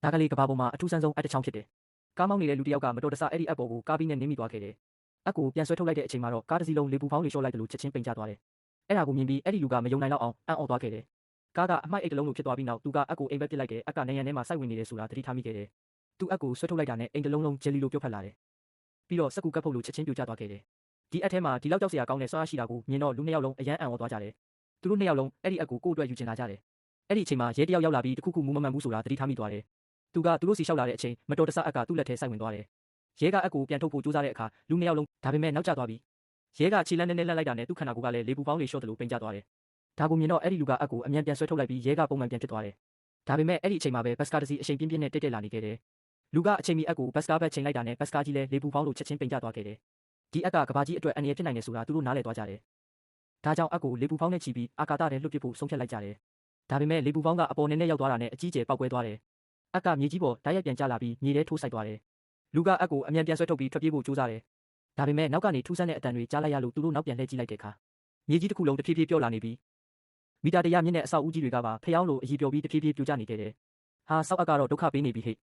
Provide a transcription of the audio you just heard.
ဒါကလေးကဘာပေါ်မှာအထူးဆန်းဆုံးအပ်တစ်ချောင်းဖြစ်တယ်။ကားမောင်းနေတဲ့လူတစ်ယောက်ကမတော်တဆအဲ့ဒီအပ်ပေါ်ကိုကားပြီးနဲ့နင်းမိသွားခဲ့တယ်။အပ်ကိုပြန်ဆွဲထုတ်လိုက်တဲ့အချိန်မှာတော့ကားတစ်စီးလုံးလေပူဖောင်းတွေလျှော့လိုက်တယ်လို့ချက်ချင်းပိန်ကျသွားတယ်။အဲ့ဒါကိုမြင်ပြီးအဲ့ဒီလူကမယုံနိုင်တော့အောင်အံ့ဩသွားခဲ့တယ်။ကားကအမိုက်အိတ်တစ်လုံးလိုဖြစ်သွားပြီးနောက်သူကအပ်ကိုအိမ်ဘက်ပစ်လိုက်တယ်။အပ်ကနေရံထဲမှာစိုက်ဝင်နေတယ်ဆိုတာသတိထားမိခဲ့တယ်။သူအပ်ကိုဆွဲထုတ်လိုက်တာနဲ့အိမ်တစ်လုံးလုံးဂျယ်လီလိုပြုတ်ဖက်လာတယ်။ပြီးတော့စက်ကူကပ်ဖုတ်လိုချက်ချင်းပြိုကျသွားခဲ့တယ်။ဒီအပ်ထဲမှာဒီလောက်ကြောက်စရာကောင်းတဲ့စွမ်းအားရှိတာကိုမြင်တော့လူနှစ်ယောက်လုံးအယမ်းအံ့ဩသွားကြတယ်။သူတို့နှစ်ယောက်လုံးအဲ့ဒီအပ်ကိုကိုယ့်အတွက်ယူချင်လာကြတယ်။အဲ့ဒီအချိန်မှာရဲတစ်ယောက်ရောက်လာပြီးတခုခုမူမမှန်ဘူးဆိုတာသတိထားမိသွားတယ်။သူတို့စီလျှောက်လာတဲ့အချိန်မတော်တဆအပ်ကသူ့လက်ထဲစိုက်ဝင်သွားတယ်။ရဲကအပ်ကိုပြန်ထုတ်ဖို့ကြိုးစားတဲ့အခါလူနှစ်ယောက်လုံးဒါပေမဲ့နောက်ကျသွားပြီ။ရဲကခြေလမ်းနဲ့လှမ်းလိုက်တာနဲ့သူ့ခန္ဓာကိုယ်ကလည်းလေပူဖောင်းတွေလျှော့တယ်လို့ပိန်ကျသွားတယ်။ဒါကိုမြင်တော့အဲ့ဒီလူကအပ်ကိုအမြန်ပြန်ဆွဲထုတ်လိုက်ပြီးရဲကပုံမှန်ပြန်ဖြစ်သွားတယ်။ဒါပေမဲ့အဲ့ဒီအချိန်မှာပဲဘတ်စကားတစ်စီးအချိန်ပြင်းပြင်းနဲ့တိတ်လာနေခဲ့တယ်။လူကအချိန်မီအပ်ကိုဘတ်စကားဘက်ချိန်လိုက်တာနဲ့ဘတ်စကားကြီးလည်းလေပူဖောင်းလိုချက်ချင်းပိန်ကျသွားခဲ့တယ်။ဒီအပ်ကကဘာကြီးအတွက်အန္တရာယ်ဖြစ်နိုင်တယ်ဆိုတာသူတို့နားလည်သွားကြတယ်။ဒါကြောင့်အပ်ကိုလေပူဖောင်းနဲ့ချီပြီးအာကာသထဲလွှတ်ပစ်ဖို့ဆုံးဖြတ်လိုက်ကြတယ်။ဒါပေမဲ့လေပူဖောင်းကအပေါ်နဲ့ရောက်သွားတာနဲ့အကြီးကျယ်ပောက်ကွဲသွားတယ်။အပ်ကမြေကြီးပေါ်တိုက်ရိုက်ပြန်ကျလာပြီးမြေထဲထိုးစိုက်သွားတယ်။လူကအပ်ကိုအမြန်ပြန်ဆွဲထုတ်ပြီးထွက်ပြေးဖို့ကြိုးစားတယ်။ဒါပေမဲ့နောက်ကနေထူးဆန်းတဲ့အတန်တွေကြားလိုက်ရလို့သူတို့နောက်ပြန်လှည့်ကြည့်လိုက်တဲ့အခါမြေကြီးတစ်ခုလုံးတဖြည်းဖြည်းပျော့လာနေပြီးမီတာ100မြင့်တဲ့အဆောက်အဦကြီးတွေကပါဖျောင်းလိုအကြီးပျော်ပြီးတဖြည်းဖြည်းပြိုကျနေခဲ့တယ်။ဟာဆောက်အပ်ကတော့ဒုက္ခပေးနေပြီဟဲ့